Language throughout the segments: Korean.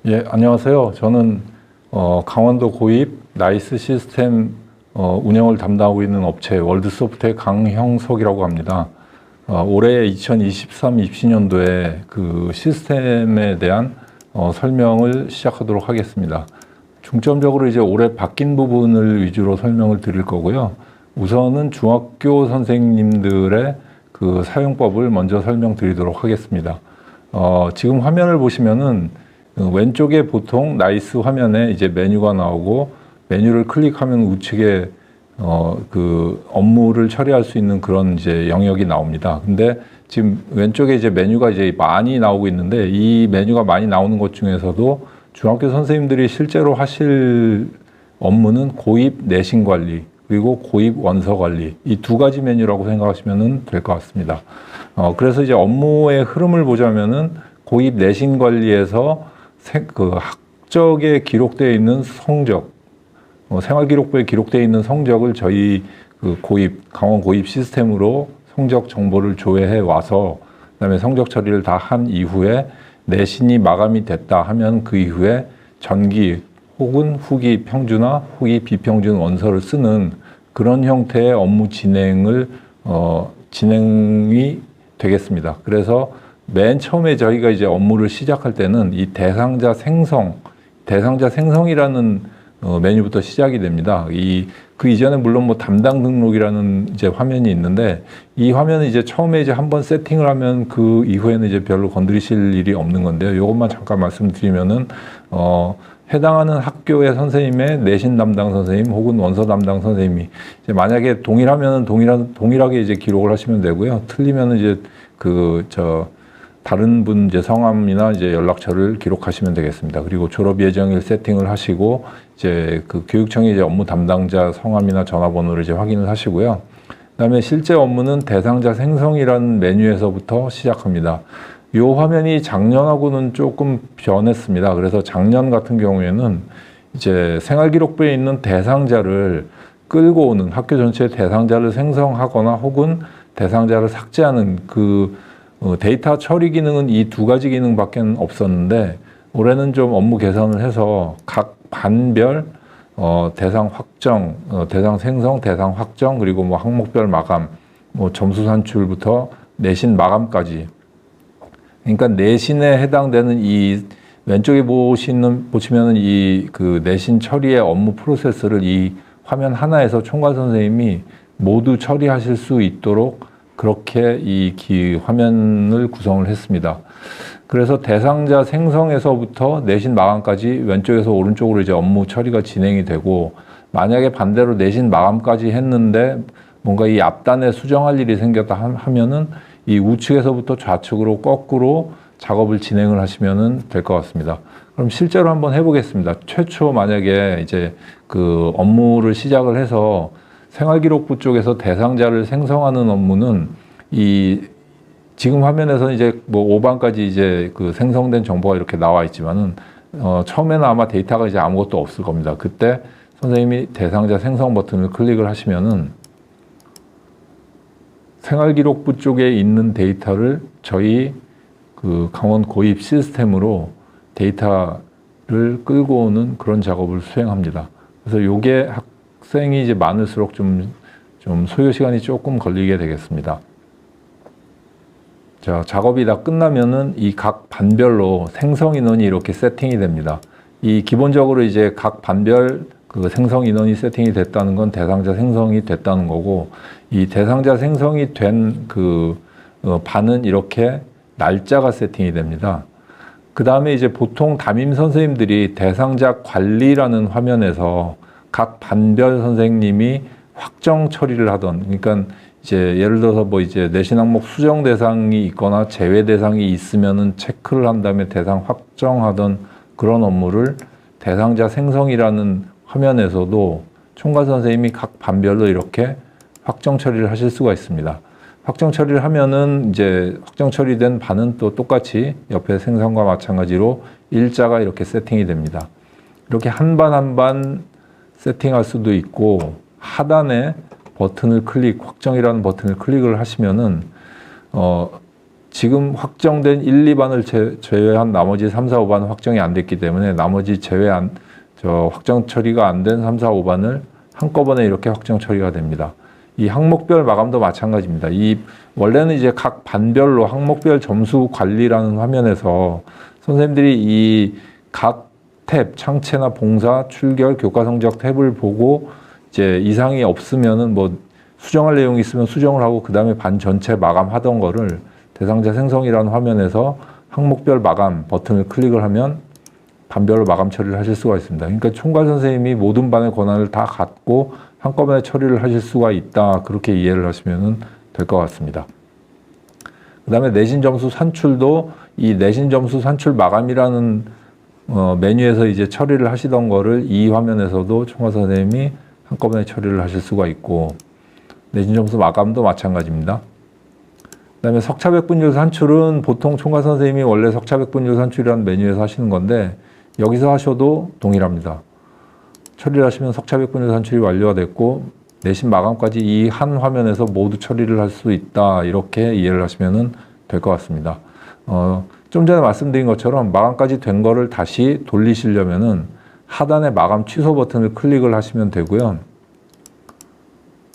예, 안녕하세요. 저는 강원도 고입 나이스 시스템 운영을 담당하고 있는 업체 월드소프트의 강형석이라고 합니다. 올해 2023-24년도에 그 시스템에 대한 설명을 시작하도록 하겠습니다. 중점적으로 이제 올해 바뀐 부분을 위주로 설명을 드릴 거고요. 우선은 중학교 선생님들의 그 사용법을 먼저 설명드리도록 하겠습니다. 지금 화면을 보시면은 왼쪽에 보통 나이스 화면에 이제 메뉴가 나오고 메뉴를 클릭하면 우측에 그 업무를 처리할 수 있는 그런 이제 영역이 나옵니다. 근데 지금 왼쪽에 이제 메뉴가 이제 많이 나오고 있는데 이 메뉴가 많이 나오는 것 중에서도 중학교 선생님들이 실제로 하실 업무는 고입 내신 관리 그리고 고입 원서 관리 이 두 가지 메뉴라고 생각하시면 될 것 같습니다. 그래서 이제 업무의 흐름을 보자면은 고입 내신 관리에서 그 학적에 기록되어 있는 성적, 생활기록부에 기록되어 있는 성적을 저희 그 강원 고입 시스템으로 성적 정보를 조회해 와서 그다음에 성적 처리를 다 한 이후에 내신이 마감이 됐다 하면 그 이후에 전기 혹은 후기 평준화, 후기 비평준 원서를 쓰는 그런 형태의 업무 진행이 되겠습니다. 그래서 맨 처음에 저희가 이제 업무를 시작할 때는 이 대상자 생성이라는 메뉴부터 시작이 됩니다. 그 이전에 물론 뭐 담당 등록이라는 이제 화면이 있는데 이 화면은 이제 처음에 이제 한번 세팅을 하면 그 이후에는 이제 별로 건드리실 일이 없는 건데요. 이것만 잠깐 말씀드리면은 해당하는 학교의 선생님의 내신 담당 선생님 혹은 원서 담당 선생님이 이제 만약에 동일하면은 동일하게 이제 기록을 하시면 되고요. 틀리면은 이제 다른 분 이제 성함이나 이제 연락처를 기록하시면 되겠습니다. 그리고 졸업 예정일 세팅을 하시고 이제 그 교육청의 이제 업무 담당자 성함이나 전화번호를 이제 확인을 하시고요. 그다음에 실제 업무는 대상자 생성이라는 메뉴에서부터 시작합니다. 이 화면이 작년하고는 조금 변했습니다. 그래서 작년 같은 경우에는 이제 생활기록부에 있는 대상자를 끌고 오는 학교 전체의 대상자를 생성하거나 혹은 대상자를 삭제하는 그 데이터 처리 기능은 이 두 가지 기능밖에 없었는데 올해는 좀 업무 개선을 해서 각 반별 대상 확정, 대상 생성, 대상 확정 그리고 뭐 항목별 마감, 뭐 점수 산출부터 내신 마감까지. 그러니까 내신에 해당되는 이 왼쪽에 보시면은 이 그 내신 처리의 업무 프로세스를 이 화면 하나에서 총괄 선생님이 모두 처리하실 수 있도록 그렇게 이 화면을 구성을 했습니다. 그래서 대상자 생성에서부터 내신 마감까지 왼쪽에서 오른쪽으로 이제 업무 처리가 진행이 되고 만약에 반대로 내신 마감까지 했는데 뭔가 이 앞단에 수정할 일이 생겼다 하면은 이 우측에서부터 좌측으로 거꾸로 작업을 진행을 하시면 될 것 같습니다. 그럼 실제로 한번 해보겠습니다. 최초 만약에 이제 그 업무를 시작을 해서 생활기록부 쪽에서 대상자를 생성하는 업무는 지금 화면에서 이제 뭐 5반까지 이제 그 생성된 정보가 이렇게 나와 있지만은 처음에는 아마 데이터가 이제 아무것도 없을 겁니다. 그때 선생님이 대상자 생성 버튼을 클릭을 하시면은 생활기록부 쪽에 있는 데이터를 저희 그 강원 고입 시스템으로 데이터를 끌고 오는 그런 작업을 수행합니다. 그래서 요게 학생이 이제 많을수록 좀 소요 시간이 조금 걸리게 되겠습니다. 자, 작업이 다 끝나면은 이 각 반별로 생성 인원이 이렇게 세팅이 됩니다. 이 기본적으로 이제 각 반별 그 생성 인원이 세팅이 됐다는 건 대상자 생성이 됐다는 거고 이 대상자 생성이 된 그 반은 이렇게 날짜가 세팅이 됩니다. 그 다음에 이제 보통 담임 선생님들이 대상자 관리라는 화면에서 각 반별 선생님이 확정 처리를 하던, 그러니까 이제 예를 들어서 뭐 이제 내신 항목 수정 대상이 있거나 제외 대상이 있으면은 체크를 한 다음에 대상 확정하던 그런 업무를 대상자 생성이라는 화면에서도 총괄 선생님이 각 반별로 이렇게 확정 처리를 하실 수가 있습니다. 확정 처리를 하면은 이제 확정 처리된 반은 또 똑같이 옆에 생성과 마찬가지로 일자가 이렇게 세팅이 됩니다. 이렇게 한 반 한 반 세팅할 수도 있고 하단에 버튼을 확정이라는 버튼을 클릭을 하시면은 지금 확정된 1, 2반을 제외한 나머지 3, 4, 5반은 확정이 안 됐기 때문에 나머지 제외한 확정 처리가 안 된 3, 4, 5반을 한꺼번에 이렇게 확정 처리가 됩니다. 이 항목별 마감도 마찬가지입니다. 원래는 이제 각 반별로 항목별 점수 관리라는 화면에서 선생님들이 이 각 탭, 창체나 봉사, 출결, 교과 성적 탭을 보고 이제 이상이 없으면은 뭐 수정할 내용이 있으면 수정을 하고 그 다음에 반 전체 마감하던 거를 대상자 생성이라는 화면에서 항목별 마감 버튼을 클릭을 하면 반별로 마감 처리를 하실 수가 있습니다. 그러니까 총괄 선생님이 모든 반의 권한을 다 갖고 한꺼번에 처리를 하실 수가 있다. 그렇게 이해를 하시면 될 것 같습니다. 그 다음에 내신 점수 산출도 이 내신 점수 산출 마감이라는 메뉴에서 이제 처리를 하시던 거를 이 화면에서도 총괄 선생님이 한꺼번에 처리를 하실 수가 있고 내신 점수 마감도 마찬가지입니다. 그 다음에 석차백분율 산출은 보통 총괄 선생님이 원래 석차백분율 산출이라는 메뉴에서 하시는 건데 여기서 하셔도 동일합니다. 처리를 하시면 석차백분율 산출이 완료가 됐고 내신 마감까지 이 한 화면에서 모두 처리를 할 수 있다. 이렇게 이해를 하시면 될 것 같습니다. 좀 전에 말씀드린 것처럼 마감까지 된 거를 다시 돌리시려면은 하단에 마감 취소 버튼을 클릭을 하시면 되고요.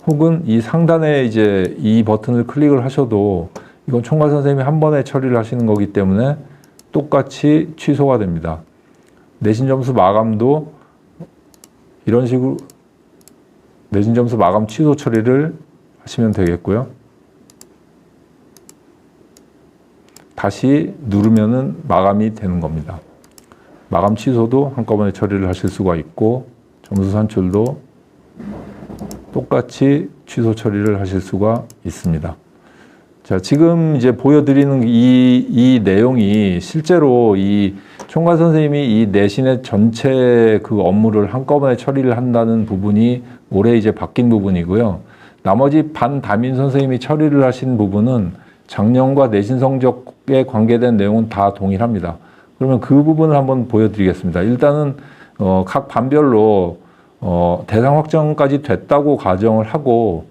혹은 이 상단에 이제 이 버튼을 클릭을 하셔도 이건 총괄 선생님이 한 번에 처리를 하시는 거기 때문에 똑같이 취소가 됩니다. 내신 점수 마감도 이런 식으로 내신 점수 마감 취소 처리를 하시면 되겠고요. 다시 누르면은 마감이 되는 겁니다. 마감 취소도 한꺼번에 처리를 하실 수가 있고 점수 산출도 똑같이 취소 처리를 하실 수가 있습니다. 자, 지금 이제 보여드리는 이 내용이 실제로 이 총괄 선생님이 이 내신의 전체 그 업무를 한꺼번에 처리를 한다는 부분이 올해 이제 바뀐 부분이고요. 나머지 반 담임 선생님이 처리를 하신 부분은 작년과 내신 성적에 관계된 내용은 다 동일합니다. 그러면 그 부분을 한번 보여드리겠습니다. 일단은 각 반별로 대상 확정까지 됐다고 가정을 하고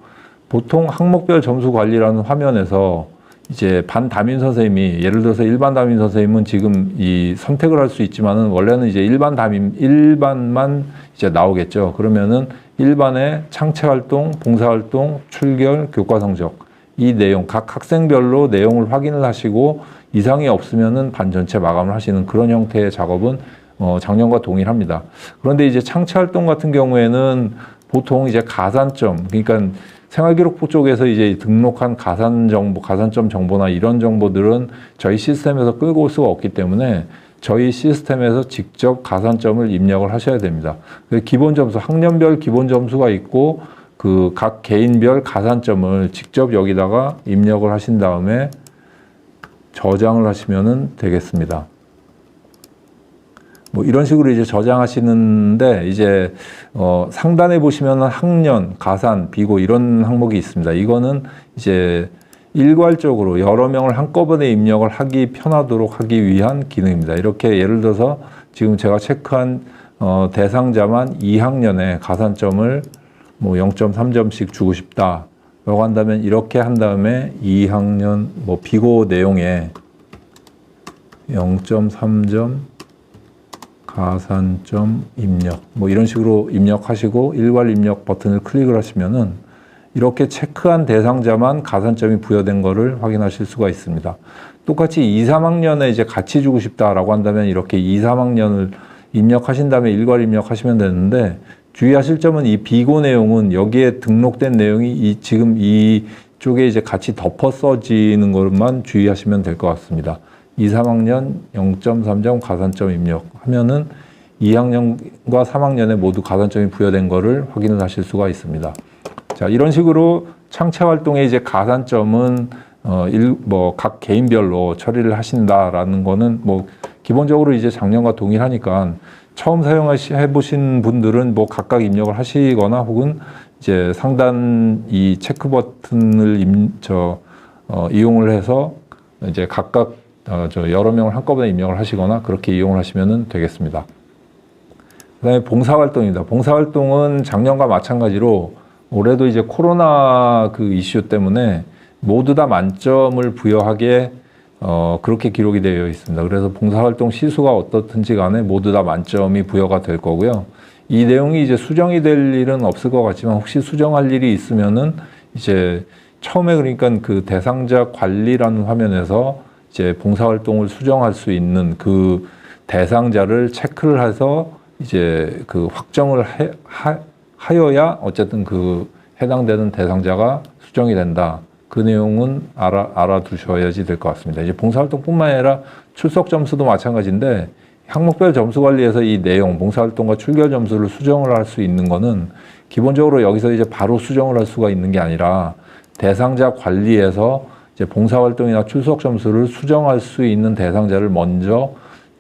보통 항목별 점수 관리라는 화면에서 이제 반 담임 선생님이 예를 들어서 일반 담임 선생님은 지금 이 선택을 할 수 있지만은 원래는 이제 일반만 이제 나오겠죠. 그러면은 일반의 창체 활동, 봉사 활동, 출결, 교과 성적 이 내용 각 학생별로 내용을 확인을 하시고 이상이 없으면은 반 전체 마감을 하시는 그런 형태의 작업은 작년과 동일합니다. 그런데 이제 창체 활동 같은 경우에는 보통 이제 가산점, 그러니까 생활기록부 쪽에서 이제 등록한 가산점 정보나 이런 정보들은 저희 시스템에서 끌고 올 수가 없기 때문에 저희 시스템에서 직접 가산점을 입력을 하셔야 됩니다. 기본 점수, 학년별 기본 점수가 있고 그 각 개인별 가산점을 직접 여기다가 입력을 하신 다음에 저장을 하시면 되겠습니다. 뭐 이런 식으로 이제 저장하시는데 이제 상단에 보시면 학년, 가산, 비고 이런 항목이 있습니다. 이거는 이제 일괄적으로 여러 명을 한꺼번에 입력을 하기 편하도록 하기 위한 기능입니다. 이렇게 예를 들어서 지금 제가 체크한 대상자만 2학년에 가산점을 뭐 0.3점씩 주고 싶다 라고 한다면 이렇게 한 다음에 2학년 뭐 비고 내용에 0.3점 가산점 입력 뭐 이런 식으로 입력하시고 일괄 입력 버튼을 클릭을 하시면은 이렇게 체크한 대상자만 가산점이 부여된 거를 확인하실 수가 있습니다. 똑같이 2, 3학년에 이제 같이 주고 싶다라고 한다면 이렇게 2, 3학년을 입력하신 다음에 일괄 입력하시면 되는데 주의하실 점은 이 비고 내용은 여기에 등록된 내용이 지금 이쪽에 이제 같이 덮어 써지는 것만 주의하시면 될 것 같습니다. 2, 3학년 0.3점 가산점 입력하면은 2학년과 3학년에 모두 가산점이 부여된 것을 확인을 하실 수가 있습니다. 자, 이런 식으로 창체 활동에 이제 가산점은 뭐 각 개인별로 처리를 하신다라는 거는 뭐 기본적으로 이제 작년과 동일하니까 처음 사용해 보신 분들은 뭐 각각 입력을 하시거나 혹은 이제 상단 이 체크 버튼을 이용을 해서 이제 각각 여러 명을 한꺼번에 입력을 하시거나 그렇게 이용을 하시면 되겠습니다. 그다음에 봉사활동입니다. 봉사활동은 작년과 마찬가지로 올해도 이제 코로나 그 이슈 때문에 모두 다 만점을 부여하게 그렇게 기록이 되어 있습니다. 그래서 봉사활동 시수가 어떻든지 간에 모두 다 만점이 부여가 될 거고요. 이 내용이 이제 수정이 될 일은 없을 것 같지만 혹시 수정할 일이 있으면은 이제 처음에 그러니까 그 대상자 관리라는 화면에서 이제 봉사활동을 수정할 수 있는 그 대상자를 체크를 해서 이제 그 확정을 하여야 어쨌든 그 해당되는 대상자가 수정이 된다. 그 내용은 알아두셔야지 될 것 같습니다. 이제 봉사활동뿐만 아니라 출석 점수도 마찬가지인데 항목별 점수 관리에서 이 내용, 봉사활동과 출결 점수를 수정을 할 수 있는 거는 기본적으로 여기서 이제 바로 수정을 할 수가 있는 게 아니라 대상자 관리에서 이제 봉사활동이나 출석 점수를 수정할 수 있는 대상자를 먼저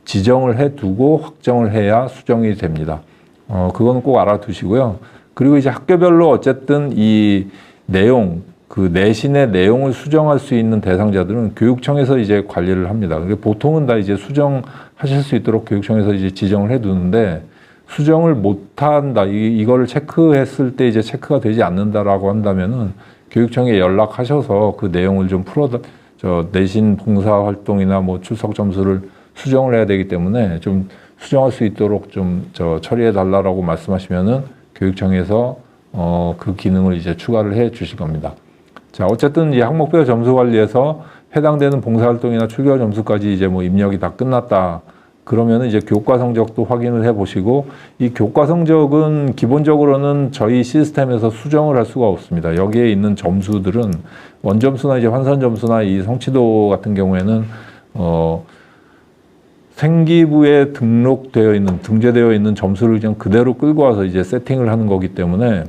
지정을 해 두고 확정을 해야 수정이 됩니다. 그거는 꼭 알아두시고요. 그리고 이제 학교별로 어쨌든 이 내용, 그 내신의 내용을 수정할 수 있는 대상자들은 교육청에서 이제 관리를 합니다. 보통은 다 이제 수정하실 수 있도록 교육청에서 이제 지정을 해 두는데 수정을 못 한다. 이거를 체크했을 때 이제 체크가 되지 않는다라고 한다면은 교육청에 연락하셔서 그 내용을 좀 내신 봉사 활동이나 뭐 출석 점수를 수정을 해야 되기 때문에 좀 수정할 수 있도록 좀 처리해 달라라고 말씀하시면은 교육청에서 그 기능을 이제 추가를 해 주실 겁니다. 자, 어쨌든 이 항목별 점수 관리에서 해당되는 봉사활동이나 출결 점수까지 이제 뭐 입력이 다 끝났다. 그러면은 이제 교과 성적도 확인을 해 보시고 이 교과 성적은 기본적으로는 저희 시스템에서 수정을 할 수가 없습니다. 여기에 있는 점수들은 원점수나 이제 환산 점수나 이 성취도 같은 경우에는 생기부에 등재되어 있는 점수를 그냥 그대로 끌고 와서 이제 세팅을 하는 거기 때문에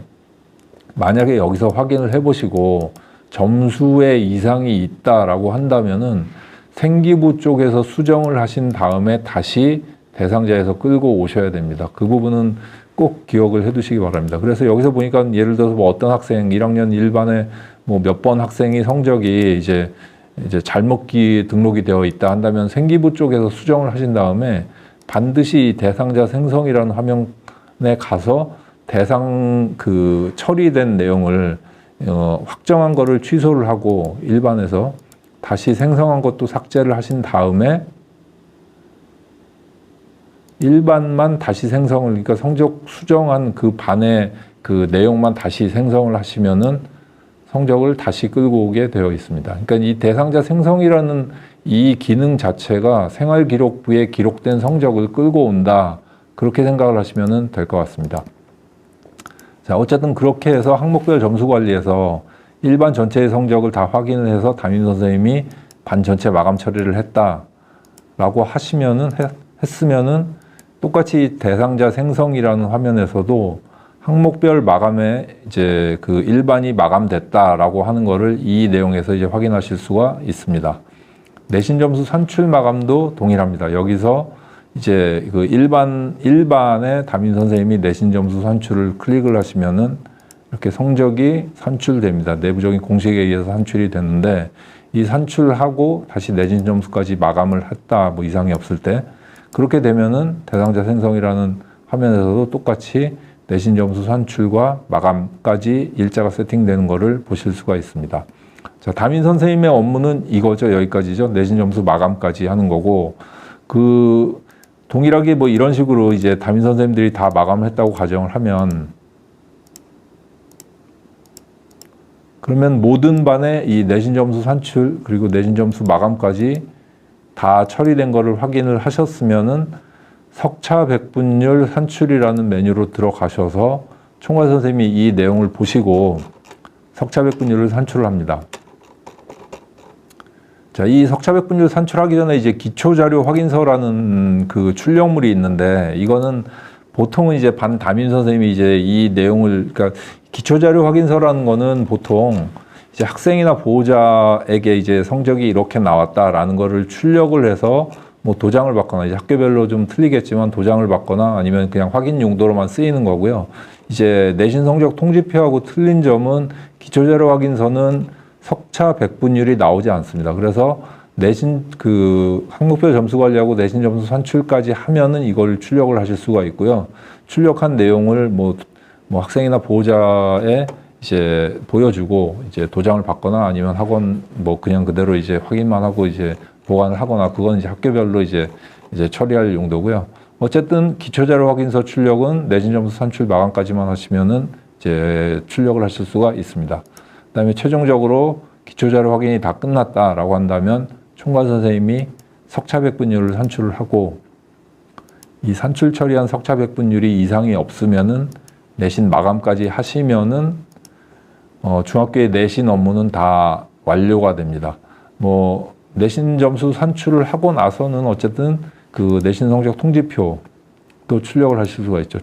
만약에 여기서 확인을 해 보시고 점수에 이상이 있다라고 한다면은 생기부 쪽에서 수정을 하신 다음에 다시 대상자에서 끌고 오셔야 됩니다. 그 부분은 꼭 기억을 해 두시기 바랍니다. 그래서 여기서 보니까 예를 들어서 뭐 어떤 학생, 1학년 1반에 뭐 몇 번 학생이 성적이 이제 잘못 등록이 되어 있다 한다면 생기부 쪽에서 수정을 하신 다음에 반드시 대상자 생성이라는 화면에 가서 대상 그 처리된 내용을 확정한 거를 취소를 하고 일반에서 다시 생성한 것도 삭제를 하신 다음에 일반만 다시 생성을, 그러니까 성적 수정한 그 반의 그 내용만 다시 생성을 하시면은 성적을 다시 끌고 오게 되어 있습니다. 그러니까 이 대상자 생성이라는 이 기능 자체가 생활기록부에 기록된 성적을 끌고 온다. 그렇게 생각을 하시면 될 것 같습니다. 자, 어쨌든 그렇게 해서 항목별 점수 관리에서 일반 전체의 성적을 다 확인을 해서 담임 선생님이 반 전체 마감 처리를 했다라고 했으면은 똑같이 대상자 생성이라는 화면에서도 항목별 마감에 이제 그 일반이 마감됐다라고 하는 거를 이 내용에서 이제 확인하실 수가 있습니다. 내신 점수 산출 마감도 동일합니다. 여기서 이제 그 일반의 담임 선생님이 내신 점수 산출을 클릭을 하시면은 이렇게 성적이 산출됩니다. 내부적인 공식에 의해서 산출이 되는데 이 산출하고 다시 내신 점수까지 마감을 했다, 뭐 이상이 없을 때 그렇게 되면은 대상자 생성이라는 화면에서도 똑같이 내신 점수 산출과 마감까지 일자가 세팅되는 것을 보실 수가 있습니다. 자, 담임 선생님의 업무는 이거죠. 여기까지죠. 내신 점수 마감까지 하는 거고, 그 동일하게 뭐 이런 식으로 이제 담임 선생님들이 다 마감을 했다고 가정을 하면, 그러면 모든 반에 이 내신 점수 산출 그리고 내신 점수 마감까지 다 처리된 거를 확인을 하셨으면은 석차 백분율 산출이라는 메뉴로 들어가셔서 총괄 선생님이 이 내용을 보시고 석차 백분율을 산출을 합니다. 자, 이 석차 백분율 산출하기 전에 이제 기초자료 확인서라는 그 출력물이 있는데 이거는 보통은 이제 반 담임 선생님이 이제 이 내용을, 그러니까 기초자료 확인서라는 거는 보통 이제 학생이나 보호자에게 이제 성적이 이렇게 나왔다라는 거를 출력을 해서 뭐 도장을 받거나, 이제 학교별로 좀 틀리겠지만 도장을 받거나 아니면 그냥 확인 용도로만 쓰이는 거고요. 이제 내신 성적 통지표하고 틀린 점은 기초자료 확인서는 석차 백분율이 나오지 않습니다. 그래서 내신 그 항목별 점수 관리하고 내신 점수 산출까지 하면은 이걸 출력을 하실 수가 있고요. 출력한 내용을 뭐 학생이나 보호자에 이제 보여주고 이제 도장을 받거나 아니면 학원 뭐 그냥 그대로 이제 확인만 하고 이제 보관을 하거나 그건 이제 학교별로 이제 처리할 용도고요. 어쨌든 기초자료 확인서 출력은 내신 점수 산출 마감까지만 하시면은 이제 출력을 하실 수가 있습니다. 그다음에 최종적으로 기초자료 확인이 다 끝났다라고 한다면 총괄 선생님이 석차백분율을 산출을 하고 이 산출 처리한 석차백분율이 이상이 없으면은 내신 마감까지 하시면은 중학교의 내신 업무는 다 완료가 됩니다. 뭐 내신 점수 산출을 하고 나서는 어쨌든 그 내신 성적 통지표 또 출력을 하실 수가 있죠.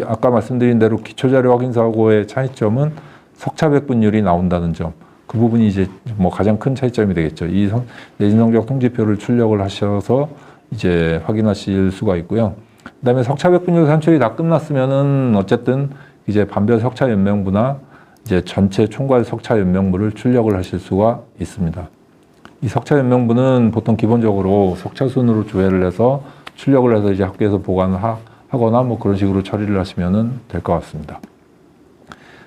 아까 말씀드린 대로 기초자료 확인서하고의 차이점은 석차백분율이 나온다는 점. 그 부분이 이제 뭐 가장 큰 차이점이 되겠죠. 이 내신 성적 통지표를 출력을 하셔서 이제 확인하실 수가 있고요. 그다음에 석차백분율 산출이 다 끝났으면은 어쨌든 이제 반별 석차 연명부나 이제 전체 총괄 석차 연명부를 출력을 하실 수가 있습니다. 이 석차 연명부는 보통 기본적으로 석차순으로 조회를 해서 출력을 해서 이제 학교에서 보관을 하거나 뭐 그런 식으로 처리를 하시면은 될 것 같습니다.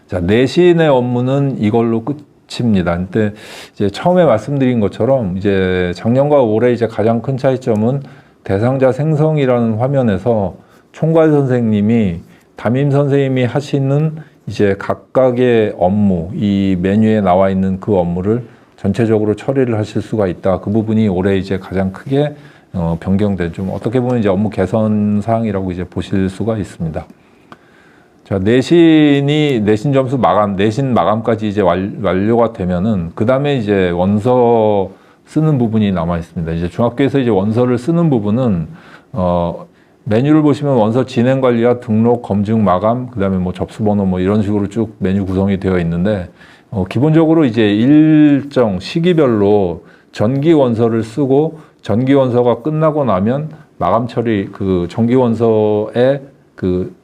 자, 내신의 업무는 이걸로 끝입니다. 근데 이제 처음에 말씀드린 것처럼 이제 작년과 올해 이제 가장 큰 차이점은 대상자 생성이라는 화면에서 총괄 선생님이 담임 선생님이 하시는 이제 각각의 업무, 이 메뉴에 나와 있는 그 업무를 전체적으로 처리를 하실 수가 있다. 그 부분이 올해 이제 가장 크게 변경된, 좀 어떻게 보면 이제 업무 개선 사항이라고 이제 보실 수가 있습니다. 자, 내신 점수 마감, 내신 마감까지 이제 완료가 되면은 그 다음에 이제 원서 쓰는 부분이 남아 있습니다. 이제 중학교에서 이제 원서를 쓰는 부분은 메뉴를 보시면 원서 진행 관리와 등록, 검증, 마감, 그 다음에 뭐 접수번호 뭐 이런 식으로 쭉 메뉴 구성이 되어 있는데 기본적으로 이제 일정 시기별로 전기 원서를 쓰고 전기 원서가 끝나고 나면 마감 처리, 그 정기 원서에 그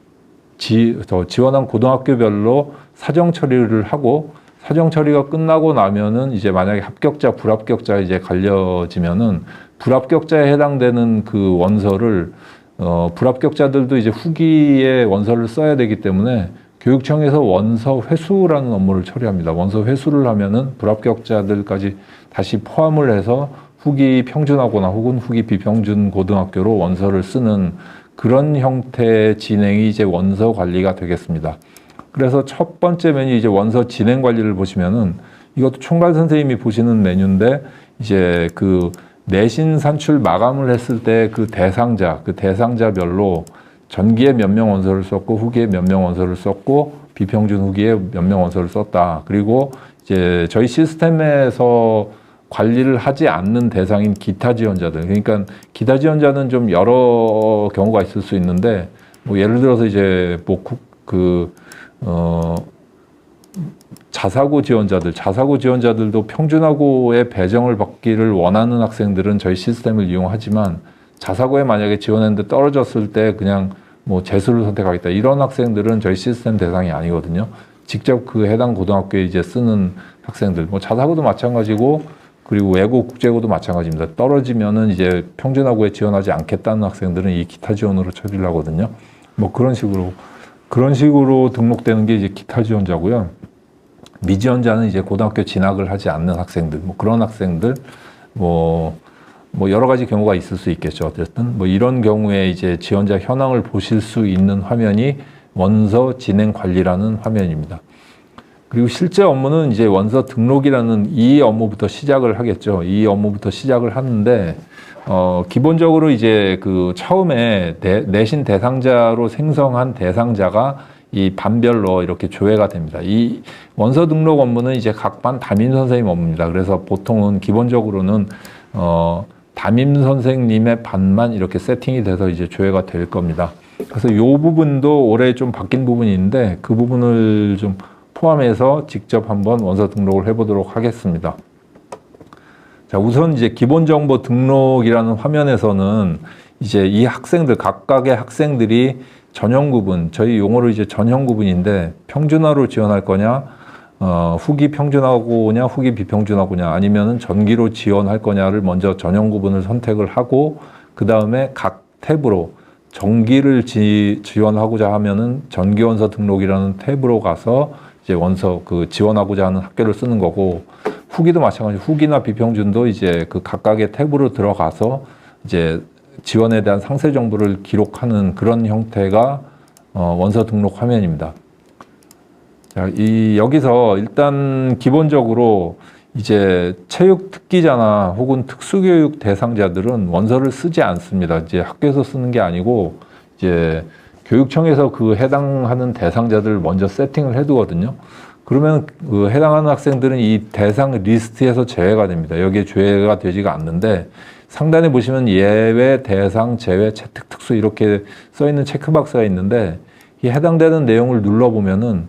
지원한 고등학교별로 사정 처리를 하고 사정 처리가 끝나고 나면은 이제 만약에 합격자, 불합격자 이제 갈려지면은 불합격자에 해당되는 그 원서를 불합격자들도 이제 후기에 원서를 써야 되기 때문에 교육청에서 원서 회수라는 업무를 처리합니다. 원서 회수를 하면은 불합격자들까지 다시 포함을 해서 후기 평준하거나 혹은 후기 비평준 고등학교로 원서를 쓰는 그런 형태의 진행이 이제 원서 관리가 되겠습니다. 그래서 첫 번째 메뉴 이제 원서 진행 관리를 보시면은 이것도 총괄 선생님이 보시는 메뉴인데 이제 그 내신 산출 마감을 했을 때 그 대상자별로 전기에 몇 명 원서를 썼고 후기에 몇 명 원서를 썼고 비평준 후기에 몇 명 원서를 썼다. 그리고 이제 저희 시스템에서 관리를 하지 않는 대상인 기타 지원자들. 그러니까 기타 지원자는 좀 여러 경우가 있을 수 있는데 뭐 예를 들어서 이제 뭐 자사고 지원자들도 평준화고에 배정을 받기를 원하는 학생들은 저희 시스템을 이용하지만 자사고에 만약에 지원했는데 떨어졌을 때 그냥 뭐 재수를 선택하겠다 이런 학생들은 저희 시스템 대상이 아니거든요. 직접 그 해당 고등학교에 이제 쓰는 학생들, 뭐 자사고도 마찬가지고 그리고 외고 국제고도 마찬가지입니다. 떨어지면은 이제 평준화고에 지원하지 않겠다는 학생들은 이 기타 지원으로 처리를 하거든요. 뭐 그런 식으로 등록되는 게 이제 기타 지원자고요. 미지원자는 이제 고등학교 진학을 하지 않는 학생들, 뭐 그런 학생들, 뭐 여러 가지 경우가 있을 수 있겠죠. 어쨌든 뭐 이런 경우에 이제 지원자 현황을 보실 수 있는 화면이 원서 진행 관리라는 화면입니다. 그리고 실제 업무는 이제 원서 등록이라는 이 업무부터 시작을 하겠죠. 이 업무부터 시작을 하는데 기본적으로 이제 그 처음에 내신 대상자로 생성한 대상자가 이 반별로 이렇게 조회가 됩니다. 이 원서 등록 업무는 이제 각 반 담임 선생님 업무입니다. 그래서 보통은 기본적으로는 담임 선생님의 반만 이렇게 세팅이 돼서 이제 조회가 될 겁니다. 그래서 이 부분도 올해 좀 바뀐 부분이 있는데 그 부분을 좀 포함해서 직접 한번 원서 등록을 해보도록 하겠습니다. 자, 우선 이제 기본 정보 등록이라는 화면에서는 이제 이 학생들, 각각의 학생들이 전형 구분, 저희 용어로 이제 전형 구분인데 평준화로 지원할 거냐, 후기 평준화고냐, 후기 비평준화고냐, 아니면은 전기로 지원할 거냐를 먼저 전형 구분을 선택을 하고 그 다음에 각 탭으로 전기를 지원하고자 하면은 전기원서 등록이라는 탭으로 가서 이제 원서 지원하고자 하는 학교를 쓰는 거고 후기도 마찬가지. 후기나 비평준도 이제 그 각각의 탭으로 들어가서 이제 지원에 대한 상세 정보를 기록하는 그런 형태가 원서 등록 화면입니다. 자, 여기서 일단 기본적으로 이제 체육 특기자나 혹은 특수교육 대상자들은 원서를 쓰지 않습니다. 이제 학교에서 쓰는 게 아니고 이제 교육청에서 그 해당하는 대상자들을 먼저 세팅을 해두거든요. 그러면 그 해당하는 학생들은 이 대상 리스트에서 제외가 됩니다. 여기에 제외가 되지가 않는데 상단에 보시면 예외, 대상, 제외, 채택, 특수 이렇게 써 있는 체크박스가 있는데 이 해당되는 내용을 눌러보면은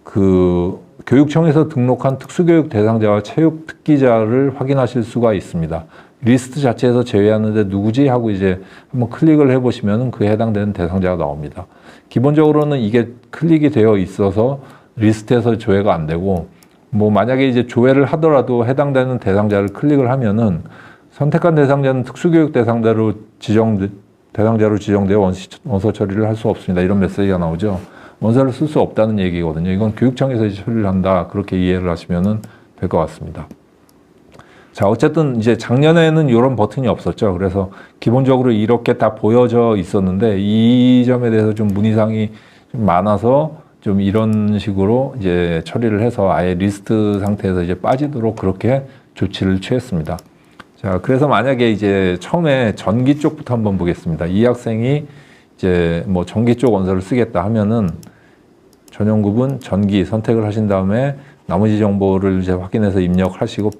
그 교육청에서 등록한 특수교육 대상자와 체육 특기자를 확인하실 수가 있습니다. 리스트 자체에서 제외하는데 누구지 하고 이제 한번 클릭을 해보시면은 그 해당되는 대상자가 나옵니다. 기본적으로는 이게 클릭이 되어 있어서 리스트에서 조회가 안 되고 뭐 만약에 이제 조회를 하더라도 해당되는 대상자를 클릭을 하면은 선택한 대상자는 특수교육 대상자로 지정되어 원서 처리를 할 수 없습니다. 이런 메시지가 나오죠. 원서를 쓸 수 없다는 얘기거든요. 이건 교육청에서 이제 처리를 한다. 그렇게 이해를 하시면 될 것 같습니다. 자, 어쨌든 이제 작년에는 이런 버튼이 없었죠. 그래서 기본적으로 이렇게 다 보여져 있었는데 이 점에 대해서 좀 문의사항이 좀 많아서 좀 이런 식으로 이제 처리를 해서 아예 리스트 상태에서 이제 빠지도록 그렇게 조치를 취했습니다. 자, 그래서 만약에 이제 처음에 전기 쪽부터 한번 보겠습니다. 이 학생이 이제 뭐 전기 쪽 원서를 쓰겠다 하면은 전형 구분 전기 선택을 하신 다음에 나머지 정보를 이제 확인해서 입력하시고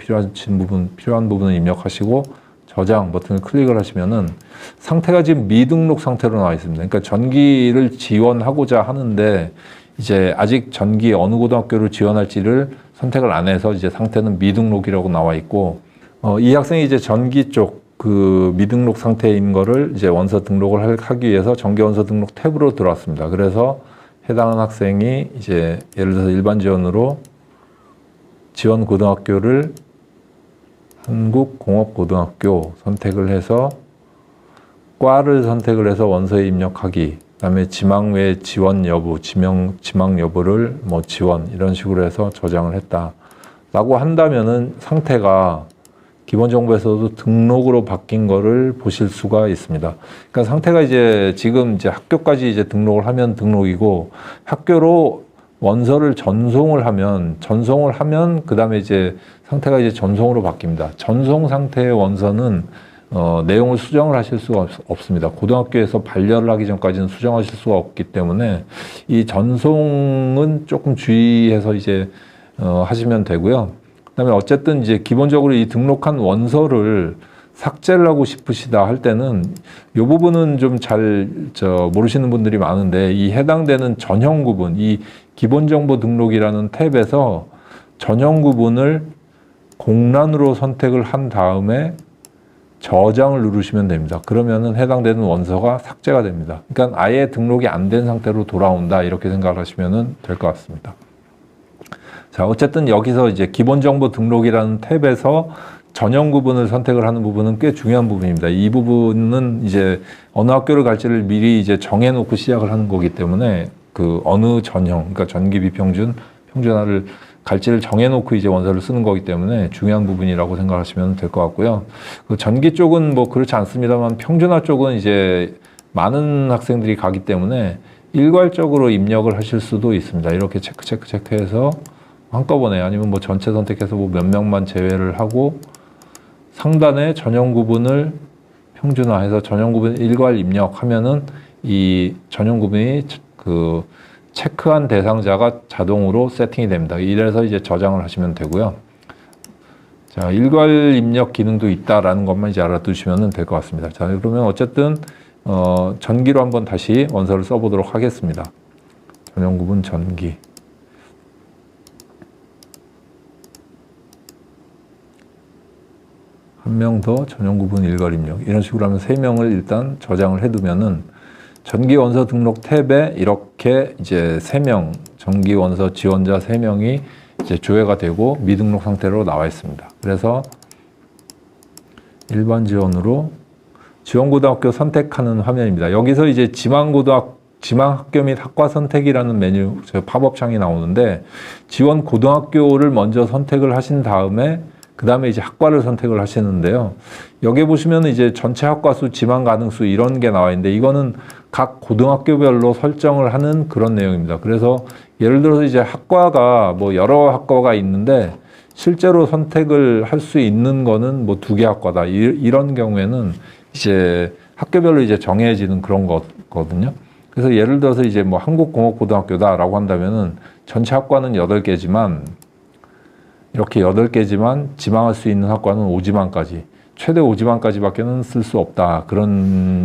필요한 부분은 입력하시고 저장 버튼을 클릭을 하시면은 상태가 지금 미등록 상태로 나와 있습니다. 그러니까 전기를 지원하고자 하는데 이제 아직 전기 어느 고등학교를 지원할지를 선택을 안 해서 이제 상태는 미등록이라고 나와 있고 이 학생이 이제 전기 쪽 그 미등록 상태인 거를 이제 원서 등록을 하기 위해서 전기 원서 등록 탭으로 들어왔습니다. 그래서 해당하는 학생이 이제 예를 들어서 일반 지원으로 지원 고등학교를 한국공업고등학교 선택을 해서 과를 선택을 해서 원서에 입력하기, 그다음에 지망 외 지원 여부, 지망 여부를 뭐 지원 이런 식으로 해서 저장을 했다라고 한다면은 상태가 기본 정보에서도 등록으로 바뀐 거를 보실 수가 있습니다. 그러니까 상태가 이제 지금 이제 학교까지 이제 등록을 하면 등록이고 학교로 원서를 전송을 하면 그다음에 이제 상태가 이제 전송으로 바뀝니다. 전송 상태의 원서는 내용을 수정을 하실 수가 없습니다. 고등학교에서 반려를 하기 전까지는 수정하실 수가 없기 때문에 이 전송은 조금 주의해서 이제 하시면 되고요. 그다음에 어쨌든 이제 기본적으로 이 등록한 원서를 삭제를 하고 싶으시다 할 때는 이 부분은 좀 잘 모르시는 분들이 많은데 이 해당되는 전형 구분, 이 기본 정보 등록이라는 탭에서 전형 구분을 공란으로 선택을 한 다음에 저장을 누르시면 됩니다. 그러면은 해당되는 원서가 삭제가 됩니다. 그러니까 아예 등록이 안 된 상태로 돌아온다 이렇게 생각하시면 될 것 같습니다. 자, 어쨌든 여기서 이제 기본 정보 등록이라는 탭에서 전형 구분을 선택을 하는 부분은 꽤 중요한 부분입니다. 이 부분은 이제 어느 학교를 갈지를 미리 이제 정해놓고 시작을 하는 거기 때문에 그 어느 전형, 그러니까 전기, 비평준, 평준화를 갈지를 정해놓고 이제 원서를 쓰는 거기 때문에 중요한 부분이라고 생각하시면 될 것 같고요. 그 전기 쪽은 뭐 그렇지 않습니다만 평준화 쪽은 이제 많은 학생들이 가기 때문에 일괄적으로 입력을 하실 수도 있습니다. 이렇게 체크해서 한꺼번에 아니면 뭐 전체 선택해서 뭐 몇 명만 제외를 하고 상단에 전형 구분을 평준화해서 전형 구분 일괄 입력하면은 이 전형 구분이 그 체크한 대상자가 자동으로 세팅이 됩니다. 이래서 이제 저장을 하시면 되고요. 자, 일괄 입력 기능도 있다라는 것만 이제 알아두시면 될 것 같습니다. 자, 그러면 어쨌든 전기로 한번 다시 원서를 써보도록 하겠습니다. 전형 구분 전기. 한 명 더 전형 구분 일괄 입력 이런 식으로 하면 3명을 일단 저장을 해두면은 전기 원서 등록 탭에 이렇게 이제 3명 전기 원서 지원자 3명이 이제 조회가 되고 미등록 상태로 나와 있습니다. 그래서 일반 지원으로 지원고등학교 선택하는 화면입니다. 여기서 이제 지망 학교 및 학과 선택이라는 메뉴, 저 팝업창이 나오는데 지원 고등학교를 먼저 선택을 하신 다음에 그 다음에 이제 학과를 선택을 하시는데요. 여기 보시면 이제 전체 학과 수, 지망 가능 수 이런 게 나와 있는데 이거는 각 고등학교별로 설정을 하는 그런 내용입니다. 그래서 예를 들어서 이제 학과가 뭐 여러 학과가 있는데 실제로 선택을 할 수 있는 거는 뭐 2개 학과다. 이런 경우에는 이제 학교별로 이제 정해지는 그런 거거든요. 그래서 예를 들어서 이제 뭐 한국공업고등학교다라고 한다면은 전체 학과는 8개지만 이렇게 8개지만 지망할 수 있는 학과는 5지망까지, 최대 5지망까지밖에는 쓸 수 없다. 그런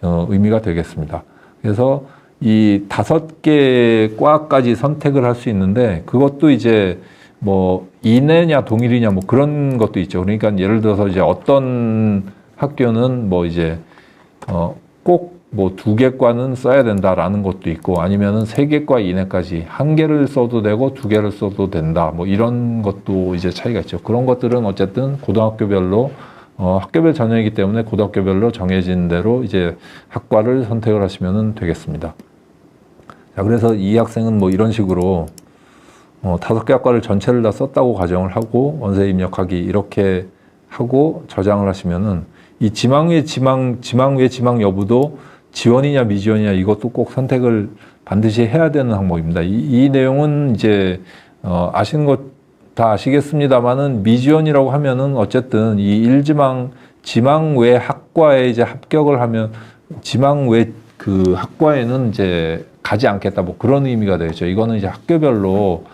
의미가 되겠습니다. 그래서 이 5개 과까지 선택을 할 수 있는데 그것도 이제 뭐 이내냐 동일이냐 뭐 그런 것도 있죠. 그러니까 예를 들어서 이제 어떤 학교는 뭐 이제 꼭 뭐 2개 과는 써야 된다라는 것도 있고 아니면은 3개 과 이내까지 1개를 써도 되고 2개를 써도 된다. 뭐 이런 것도 이제 차이가 있죠. 그런 것들은 어쨌든 고등학교별로 학교별 전형이기 때문에 고등학교별로 정해진 대로 이제 학과를 선택을 하시면 되겠습니다. 자, 그래서 이 학생은 뭐 이런 식으로 5개 학과를 전체를 다 썼다고 가정을 하고 원서에 입력하기 이렇게 하고 저장을 하시면은 이 지망 위에 지망 여부도 지원이냐 미지원이냐 이것도 꼭 선택을 반드시 해야 되는 항목입니다. 이 내용은 이제 아시는 것 다 아시겠습니다만은 미지원이라고 하면은 어쨌든 이 1지망 지망 외 학과에 이제 합격을 하면 지망 외 그 학과에는 이제 가지 않겠다 뭐 그런 의미가 되겠죠. 이거는 이제 학교별로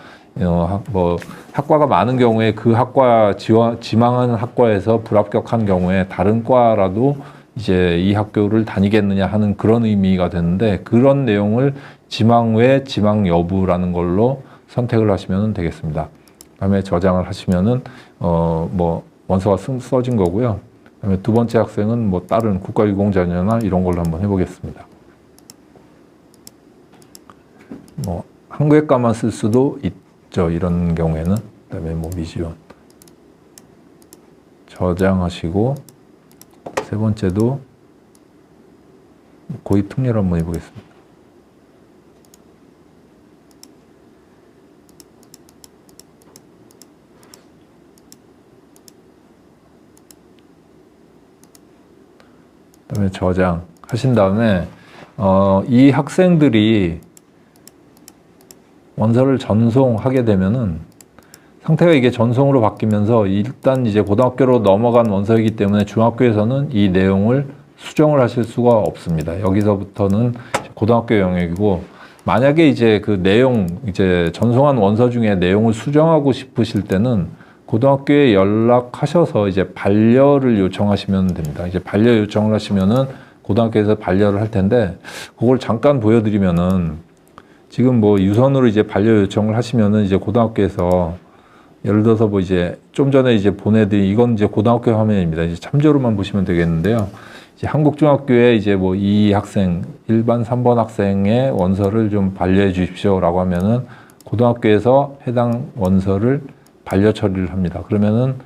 뭐 학과가 많은 경우에 그 학과 지망하는 학과에서 불합격한 경우에 다른 과라도 이제 이 학교를 다니겠느냐 하는 그런 의미가 되는데 그런 내용을 지망 외 지망 여부라는 걸로 선택을 하시면 되겠습니다. 그다음에 저장을 하시면은 뭐 원서가 써진 거고요. 그다음에 2번째 학생은 뭐 다른 국가유공자녀나 이런 걸로 한번 해보겠습니다. 뭐 한국외과만 쓸 수도 있죠. 이런 경우에는. 그다음에 뭐 미지원 저장하시고 3번째도 고입 특례를 한번 해보겠습니다. 그다음에 저장하신 다음에 이 학생들이 원서를 전송하게 되면은 상태가 이게 전송으로 바뀌면서 일단 이제 고등학교로 넘어간 원서이기 때문에 중학교에서는 이 내용을 수정을 하실 수가 없습니다. 여기서부터는 고등학교 영역이고 만약에 이제 그 내용 이제 전송한 원서 중에 내용을 수정하고 싶으실 때는 고등학교에 연락하셔서 이제 반려를 요청하시면 됩니다. 이제 반려 요청을 하시면은 고등학교에서 반려를 할 텐데 그걸 잠깐 보여드리면은 지금 뭐 유선으로 이제 반려 요청을 하시면은 이제 고등학교에서 예를 들어서 뭐 이제 좀 전에 이제 보내드린 이건 이제 고등학교 화면입니다. 이제 참조로만 보시면 되겠는데요. 이제 한국중학교에 이제 뭐 이 학생 일반 3번 학생의 원서를 좀 반려해 주십시오라고 하면은 고등학교에서 해당 원서를 반려 처리를 합니다. 그러면은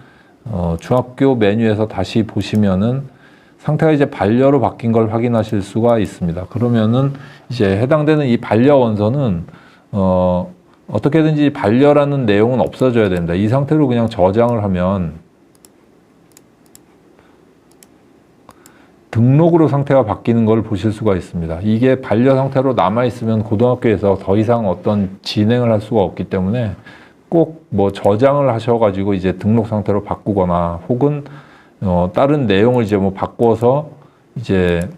중학교 메뉴에서 다시 보시면은 상태가 이제 반려로 바뀐 걸 확인하실 수가 있습니다. 그러면은 이제 해당되는 이 반려 원서는 어떻게든지 반려라는 내용은 없어져야 됩니다. 이 상태로 그냥 저장을 하면 등록으로 상태가 바뀌는 걸 보실 수가 있습니다. 이게 반려 상태로 남아있으면 고등학교에서 더 이상 어떤 진행을 할 수가 없기 때문에 꼭 뭐 저장을 하셔가지고 이제 등록 상태로 바꾸거나 혹은 다른 내용을 이제 뭐 바꿔서 이제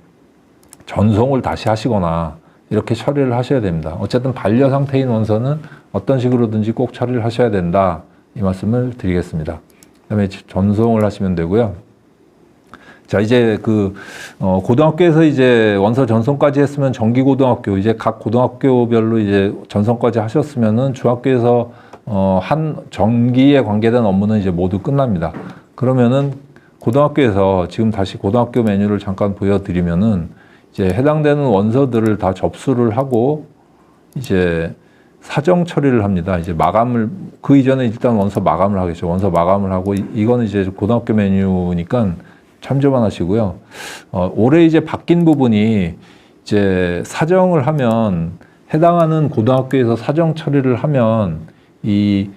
전송을 다시 하시거나 이렇게 처리를 하셔야 됩니다. 어쨌든 반려 상태인 원서는 어떤 식으로든지 꼭 처리를 하셔야 된다. 이 말씀을 드리겠습니다. 그다음에 전송을 하시면 되고요. 자, 이제 고등학교에서 이제 원서 전송까지 했으면 정기고등학교, 이제 각 고등학교별로 이제 전송까지 하셨으면은 중학교에서 한 정기에 관계된 업무는 이제 모두 끝납니다. 그러면은 고등학교에서 지금 다시 고등학교 메뉴를 잠깐 보여드리면은 이제 해당되는 원서들을 다 접수를 하고 이제 사정 처리를 합니다. 이제 마감을, 그 이전에 일단 원서 마감을 하겠죠. 원서 마감을 하고 이거는 이제 고등학교 메뉴니까 참조만 하시고요. 올해 이제 바뀐 부분이 이제 사정을 하면 해당하는 고등학교에서 사정 처리를 하면 이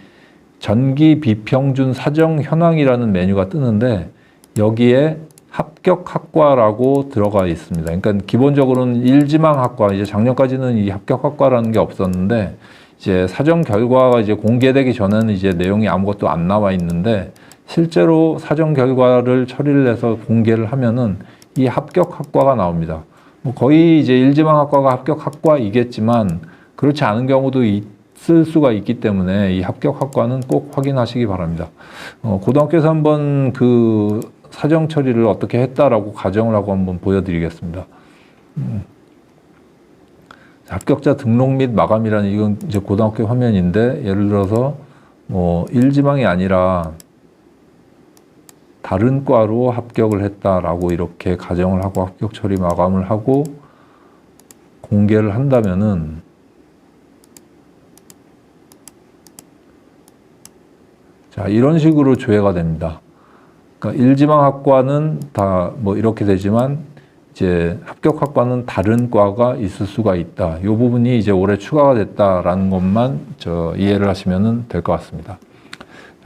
전기 비평준 사정 현황이라는 메뉴가 뜨는데 여기에 합격학과라고 들어가 있습니다. 그러니까 기본적으로는 일지망학과, 이제 작년까지는 이 합격학과라는 게 없었는데 이제 사정 결과가 이제 공개되기 전에는 이제 내용이 아무것도 안 나와 있는데 실제로 사정 결과를 처리를 해서 공개를 하면은 이 합격학과가 나옵니다. 뭐 거의 이제 일지망학과가 합격학과이겠지만 그렇지 않은 경우도 있을 수가 있기 때문에 이 합격학과는 꼭 확인하시기 바랍니다. 고등학교에서 한번 그 사정 처리를 어떻게 했다라고 가정을 하고 한번 보여드리겠습니다. 합격자 등록 및 마감이라는 이건 이제 고등학교 화면인데 예를 들어서 뭐 일지망이 아니라 다른 과로 합격을 했다라고 이렇게 가정을 하고 합격 처리 마감을 하고 공개를 한다면은 자, 이런 식으로 조회가 됩니다. 그러니까 일지망학과는 다 뭐 이렇게 되지만 이제 합격학과는 다른 과가 있을 수가 있다. 이 부분이 이제 올해 추가가 됐다라는 것만 이해를 하시면 될 것 같습니다.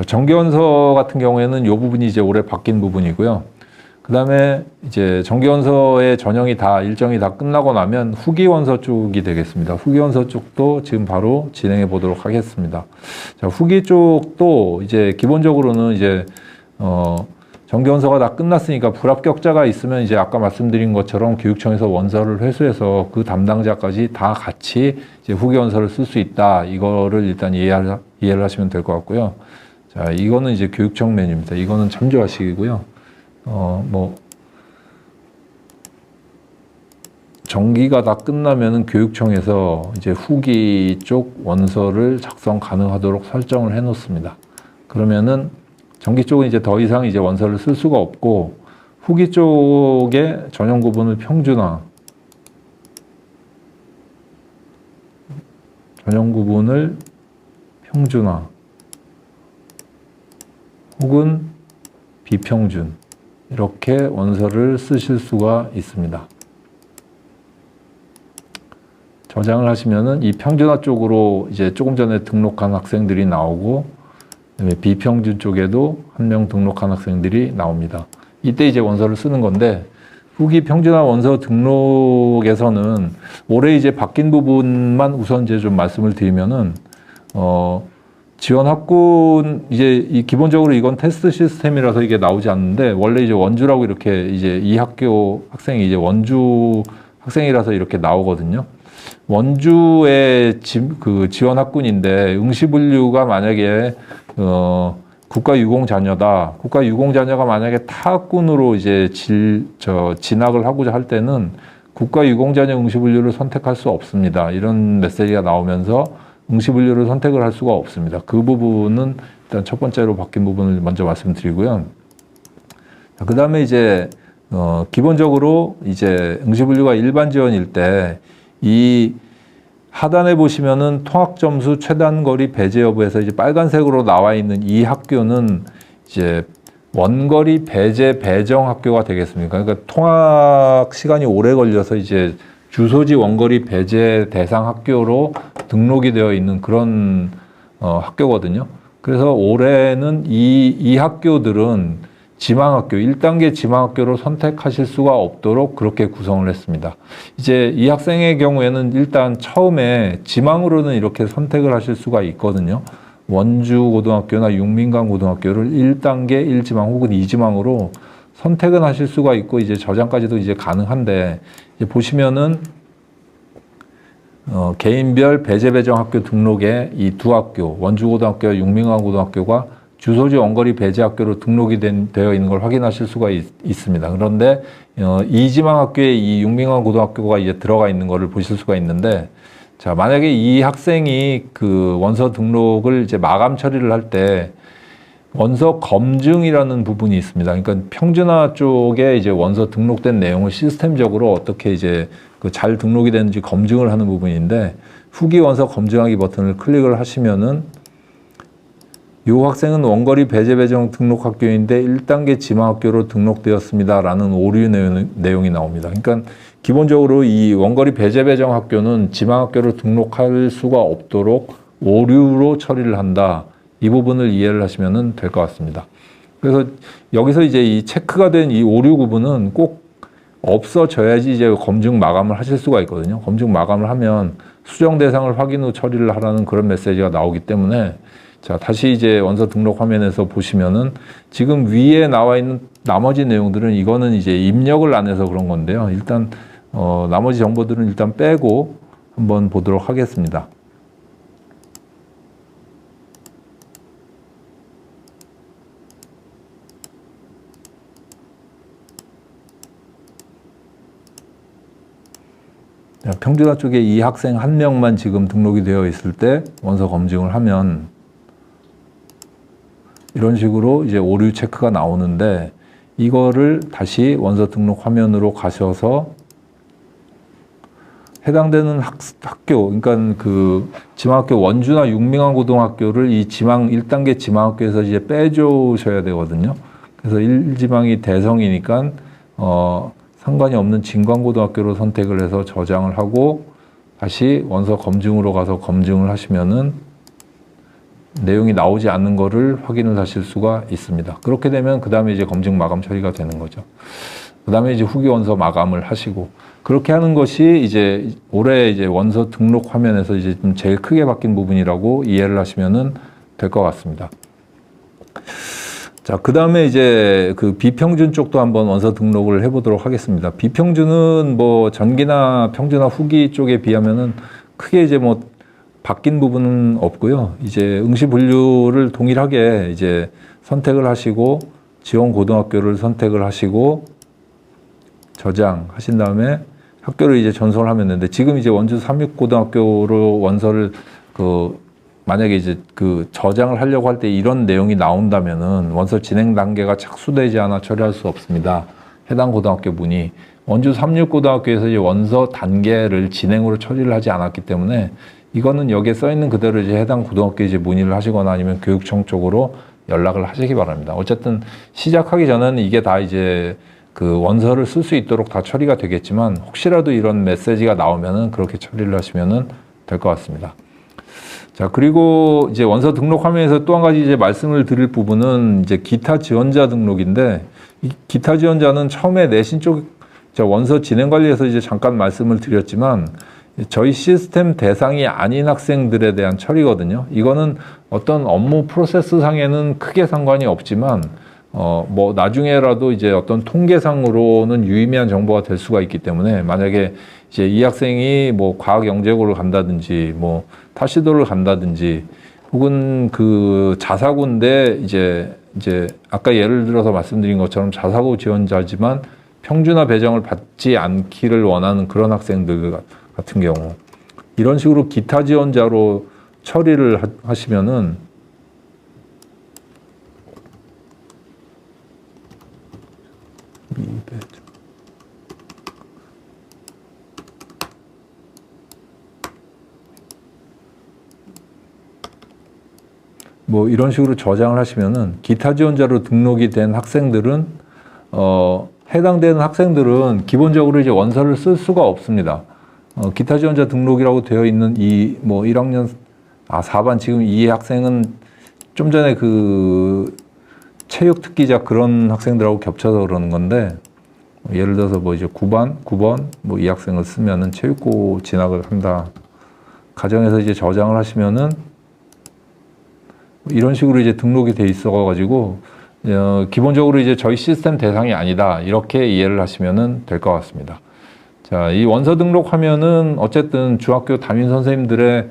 정기원서 같은 경우에는 이 부분이 이제 올해 바뀐 부분이고요. 그 다음에 이제 정기원서의 전형이 일정이 다 끝나고 나면 후기원서 쪽이 되겠습니다. 후기원서 쪽도 지금 바로 진행해 보도록 하겠습니다. 자, 후기 쪽도 이제 기본적으로는 이제, 정기원서가 다 끝났으니까 불합격자가 있으면 이제 아까 말씀드린 것처럼 교육청에서 원서를 회수해서 그 담당자까지 다 같이 이제 후기원서를 쓸 수 있다. 이거를 일단 이해를 하시면 될 것 같고요. 자, 이거는 이제 교육청 메뉴입니다. 이거는 참조하시고요. 뭐, 정기가 다 끝나면은 교육청에서 이제 후기 쪽 원서를 작성 가능하도록 설정을 해 놓습니다. 그러면은 정기 쪽은 이제 더 이상 이제 원서를 쓸 수가 없고 후기 쪽에 전형 구분을 평준화, 혹은 비평준 이렇게 원서를 쓰실 수가 있습니다. 저장을 하시면은 이 평준화 쪽으로 이제 조금 전에 등록한 학생들이 나오고 그다음에 비평준 쪽에도 한 명 등록한 학생들이 나옵니다. 이때 이제 원서를 쓰는 건데 후기 평준화 원서 등록에서는 올해 이제 바뀐 부분만 우선 이제 좀 말씀을 드리면은 지원 학군 이제 기본적으로 이건 테스트 시스템이라서 이게 나오지 않는데 원래 이제 원주라고 이렇게 이제 이 학교 학생이 이제 원주 학생이라서 이렇게 나오거든요. 원주의 그 지원 학군인데 응시분류가 만약에 국가유공자녀다. 국가유공자녀가 만약에 타 학군으로 이제 진학을 하고자 할 때는 국가유공자녀 응시분류를 선택할 수 없습니다. 이런 메시지가 나오면서 응시분류를 선택을 할 수가 없습니다. 그 부분은 일단 첫 번째로 바뀐 부분을 먼저 말씀드리고요. 그 다음에 이제 기본적으로 이제 응시분류가 일반 지원일 때 이 하단에 보시면은 통학점수 최단거리 배제 여부에서 이제 빨간색으로 나와 있는 이 학교는 이제 원거리 배제 배정 학교가 되겠습니까? 그러니까 통학 시간이 오래 걸려서 이제 주소지 원거리 배제 대상 학교로 등록이 되어 있는 그런 학교거든요. 그래서 올해는 이 학교들은 지망학교, 1단계 지망학교로 선택하실 수가 없도록 그렇게 구성을 했습니다. 이제 이 학생의 경우에는 일단 처음에 지망으로는 이렇게 선택을 하실 수가 있거든요. 원주고등학교나 육민강고등학교를 1단계 1지망 혹은 2지망으로 선택은 하실 수가 있고 이제 저장까지도 이제 가능한데 이제 보시면은 개인별 배제 배정 학교 등록에 이 두 학교, 원주고등학교와 육민강고등학교가 주소지 원거리 배제 학교로 등록이 되어 있는 걸 확인하실 수가 있습니다. 그런데 이지망 학교에 이 육민강 고등학교가 이제 들어가 있는 거를 보실 수가 있는데, 자, 만약에 이 학생이 그 원서 등록을 이제 마감 처리를 할 때 원서 검증이라는 부분이 있습니다. 그러니까 평준화 쪽에 이제 원서 등록된 내용을 시스템적으로 어떻게 이제 그 잘 등록이 되는지 검증을 하는 부분인데, 후기 원서 검증하기 버튼을 클릭을 하시면은 이 학생은 원거리 배제 배정 등록 학교인데 1단계 지망학교로 등록되었습니다라는 오류 내용이 나옵니다. 그러니까 기본적으로 이 원거리 배제 배정 학교는 지망학교로 등록할 수가 없도록 오류로 처리를 한다. 이 부분을 이해를 하시면 될 것 같습니다. 그래서 여기서 이제 이 체크가 된 이 오류 구분은 꼭 없어져야지 이제 검증 마감을 하실 수가 있거든요. 검증 마감을 하면 수정 대상을 확인 후 처리를 하라는 그런 메시지가 나오기 때문에 자, 다시 이제 원서 등록 화면에서 보시면은 지금 위에 나와 있는 나머지 내용들은 이거는 이제 입력을 안 해서 그런 건데요. 일단 나머지 정보들은 일단 빼고 한번 보도록 하겠습니다. 평준화 쪽에 이 학생 한 명만 지금 등록이 되어 있을 때 원서 검증을 하면 이런 식으로 이제 오류 체크가 나오는데 이거를 다시 원서 등록 화면으로 가셔서 해당되는 학교, 그러니까 그 지망학교 원주나 육민항 고등학교를 이 지망 1단계 지망학교에서 이제 빼주셔야 되거든요. 그래서 1지망이 대성이니까 상관이 없는 진광고등학교로 선택을 해서 저장을 하고 다시 원서 검증으로 가서 검증을 하시면은 내용이 나오지 않는 거를 확인을 하실 수가 있습니다. 그렇게 되면 그 다음에 이제 검증 마감 처리가 되는 거죠. 그 다음에 이제 후기 원서 마감을 하시고 그렇게 하는 것이 이제 올해 이제 원서 등록 화면에서 이제 좀 제일 크게 바뀐 부분이라고 이해를 하시면은 될 것 같습니다. 자, 그 다음에 이제 그 비평준 쪽도 한번 원서 등록을 해보도록 하겠습니다. 비평준은 뭐 전기나 평준화 후기 쪽에 비하면은 크게 이제 뭐 바뀐 부분은 없고요. 이제 응시 분류를 동일하게 이제 선택을 하시고 지원 고등학교를 선택을 하시고 저장하신 다음에 학교를 이제 전송을 하면 되는데 지금 이제 원주 삼육고등학교로 원서를 만약에 이제 저장을 하려고 할 때 이런 내용이 나온다면은 원서 진행 단계가 착수되지 않아 처리할 수 없습니다. 해당 고등학교 문의 원주 삼육고등학교에서 이제 원서 단계를 진행으로 처리를 하지 않았기 때문에 이거는 여기에 써 있는 그대로 이제 해당 고등학교에 이제 문의를 하시거나 아니면 교육청 쪽으로 연락을 하시기 바랍니다. 어쨌든 시작하기 전에는 이게 다 이제 그 원서를 쓸 수 있도록 다 처리가 되겠지만 혹시라도 이런 메시지가 나오면은 그렇게 처리를 하시면은 될 것 같습니다. 자, 그리고 이제 원서 등록 화면에서 또 한 가지 이제 말씀을 드릴 부분은 이제 기타 지원자 등록인데 이 기타 지원자는 처음에 내신 쪽 원서 진행 관리에서 이제 잠깐 말씀을 드렸지만 저희 시스템 대상이 아닌 학생들에 대한 처리거든요. 이거는 어떤 업무 프로세스 상에는 크게 상관이 없지만 뭐 나중에라도 이제 어떤 통계상으로는 유의미한 정보가 될 수가 있기 때문에 만약에 이제 이 학생이 뭐 과학 영재고를 간다든지 뭐 타시도를 간다든지 혹은 그 자사고인데 이제 아까 예를 들어서 말씀드린 것처럼 자사고 지원자지만 평준화 배정을 받지 않기를 원하는 그런 학생들 같은 경우 이런 식으로 기타 지원자로 처리를 하시면은 뭐 이런 식으로 저장을 하시면은 기타 지원자로 등록이 된 학생들은 해당되는 학생들은 기본적으로 이제 원서를 쓸 수가 없습니다. 기타 지원자 등록이라고 되어 있는 이 뭐 1학년 4반 지금 이 학생은 좀 전에 그 체육 특기자 그런 학생들하고 겹쳐서 그러는 건데 예를 들어서 뭐 이제 9번 뭐 이 학생을 쓰면은 체육고 진학을 한다. 가정에서 이제 저장을 하시면은 이런 식으로 이제 등록이 돼 있어 가지고 기본적으로 이제 저희 시스템 대상이 아니다. 이렇게 이해를 하시면은 될 것 같습니다. 자, 이 원서 등록 화면은 어쨌든 중학교 담임 선생님들의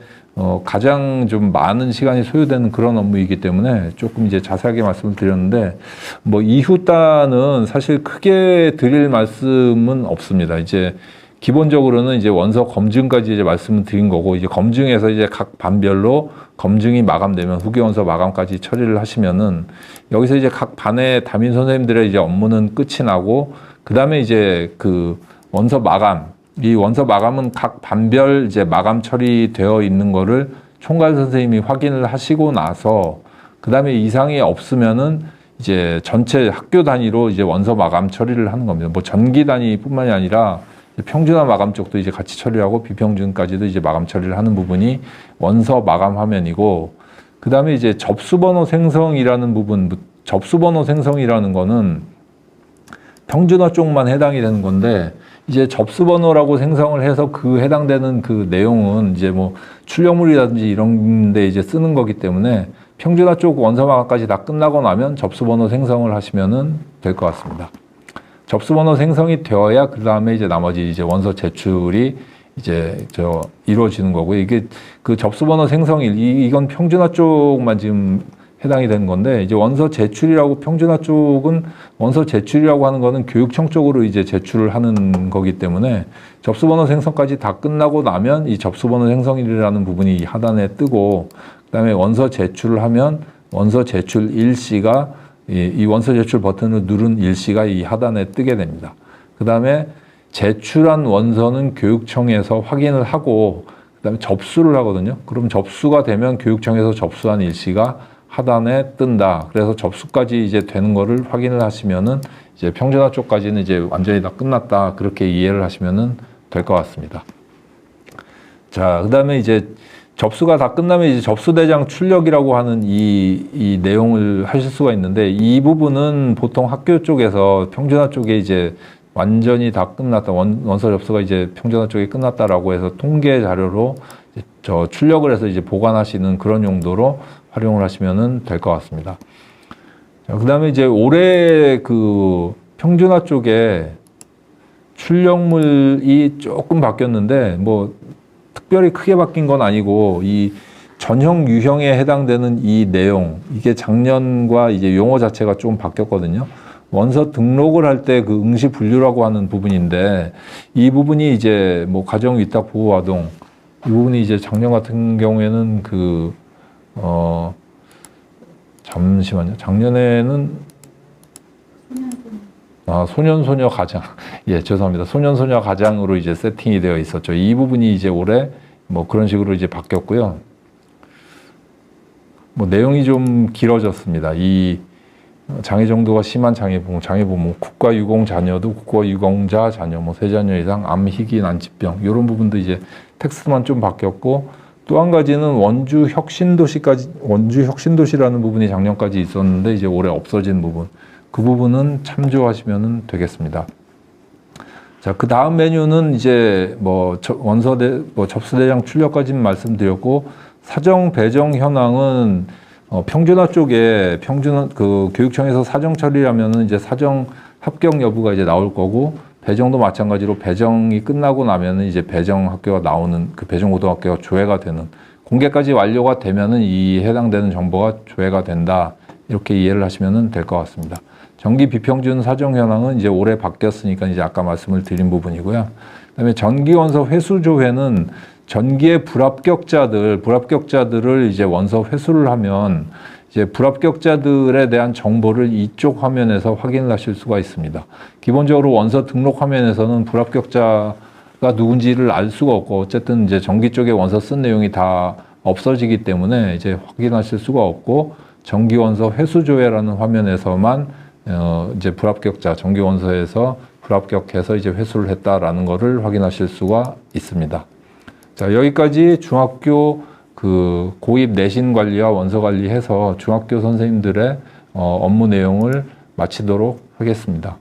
가장 좀 많은 시간이 소요되는 그런 업무이기 때문에 조금 이제 자세하게 말씀을 드렸는데 뭐 이후 단은 사실 크게 드릴 말씀은 없습니다. 이제 기본적으로는 이제 원서 검증까지 이제 말씀을 드린 거고 이제 검증에서 이제 각 반별로 검증이 마감되면 후기 원서 마감까지 처리를 하시면은 여기서 이제 각 반의 담임 선생님들의 이제 업무는 끝이 나고 그 다음에 이제 그 원서 마감, 이 원서 마감은 각 반별 이제 마감 처리되어 있는 거를 총괄 선생님이 확인을 하시고 나서 그 다음에 이상이 없으면은 이제 전체 학교 단위로 이제 원서 마감 처리를 하는 겁니다. 뭐 전기 단위뿐만이 아니라 평준화 마감 쪽도 이제 같이 처리하고 비평준까지도 이제 마감 처리를 하는 부분이 원서 마감 화면이고, 그 다음에 이제 접수번호 생성이라는 부분, 접수번호 생성이라는 거는 평준화 쪽만 해당이 되는 건데, 이제 접수번호라고 생성을 해서 그 해당되는 그 내용은 이제 뭐 출력물이라든지 이런 데 이제 쓰는 거기 때문에 평준화 쪽 원서 마감까지 다 끝나고 나면 접수번호 생성을 하시면은 될 것 같습니다. 접수번호 생성이 되어야 그 다음에 이제 나머지 이제 원서 제출이 이제 이루어지는 거고요. 이게 그 접수번호 생성일, 이건 평준화 쪽만 지금 해당이 되는 건데, 이제 원서 제출이라고 평준화 쪽은 원서 제출이라고 하는 거는 교육청 쪽으로 이제 제출을 하는 거기 때문에 접수번호 생성까지 다 끝나고 나면 이 접수번호 생성일이라는 부분이 하단에 뜨고, 그다음에 원서 제출을 하면 원서 제출 일시가 이 원서 제출 버튼을 누른 일시가 이 하단에 뜨게 됩니다. 그다음에 제출한 원서는 교육청에서 확인을 하고 그다음에 접수를 하거든요. 그럼 접수가 되면 교육청에서 접수한 일시가 하단에 뜬다. 그래서 접수까지 이제 되는 거를 확인을 하시면은 이제 평준화 쪽까지는 이제 완전히 다 끝났다. 그렇게 이해를 하시면은 될 것 같습니다. 자, 그다음에 이제 접수가 다 끝나면 이제 접수대장 출력이라고 하는 이 내용을 하실 수가 있는데, 이 부분은 보통 학교 쪽에서 평준화 쪽에 이제 완전히 다 끝났다, 원서 접수가 이제 평준화 쪽에 끝났다라고 해서 통계 자료로 출력을 해서 이제 보관하시는 그런 용도로 활용을 하시면 될 것 같습니다. 그 다음에 이제 올해 그 평준화 쪽에 출력물이 조금 바뀌었는데, 뭐 특별히 크게 바뀐 건 아니고, 이 전형 유형에 해당되는 이 내용, 이게 작년과 이제 용어 자체가 좀 바뀌었거든요. 원서 등록을 할 때 그 응시 분류라고 하는 부분인데, 이 부분이 이제 뭐 가정 위탁 보호 아동, 이 부분이 이제 작년 같은 경우에는 잠시만요. 작년에는 소년 소녀 가장, 예, 죄송합니다. 소년 소녀 가장으로 이제 세팅이 되어 있었죠. 이 부분이 이제 올해 뭐 그런 식으로 이제 바뀌었고요. 뭐 내용이 좀 길어졌습니다. 이 장애 정도가 심한 장애부모, 뭐 국가유공 자녀도 국가유공자 자녀, 뭐 3자녀 이상, 암, 희귀, 난치병, 이런 부분도 이제 텍스트만 좀 바뀌었고, 또 한 가지는 원주 혁신도시라는 부분이 작년까지 있었는데 이제 올해 없어진 부분, 그 부분은 참조하시면 되겠습니다. 자, 그 다음 메뉴는 이제 뭐 접수대장 출력까지는 말씀드렸고, 사정 배정 현황은 평준화 쪽에 교육청에서 사정 처리하면은 이제 사정 합격 여부가 이제 나올 거고, 배정도 마찬가지로 배정이 끝나고 나면은 이제 배정 학교가 나오는, 그 배정 고등학교가 조회가 되는, 공개까지 완료가 되면은 이 해당되는 정보가 조회가 된다. 이렇게 이해를 하시면 될 것 같습니다. 정기 비평준 사정 현황은 이제 올해 바뀌었으니까 이제 아까 말씀을 드린 부분이고요. 그다음에 전기 원서 회수 조회는 전기의 불합격자들을 이제 원서 회수를 하면 이제 불합격자들에 대한 정보를 이쪽 화면에서 확인을 하실 수가 있습니다. 기본적으로 원서 등록 화면에서는 불합격자가 누군지를 알 수가 없고, 어쨌든 이제 전기 쪽에 원서 쓴 내용이 다 없어지기 때문에 이제 확인하실 수가 없고, 정기 원서 회수 조회라는 화면에서만 이제 불합격자, 정기 원서에서 불합격해서 이제 회수를 했다라는 거를 확인하실 수가 있습니다. 자, 여기까지 중학교 그 고입 내신 관리와 원서 관리해서 중학교 선생님들의 업무 내용을 마치도록 하겠습니다.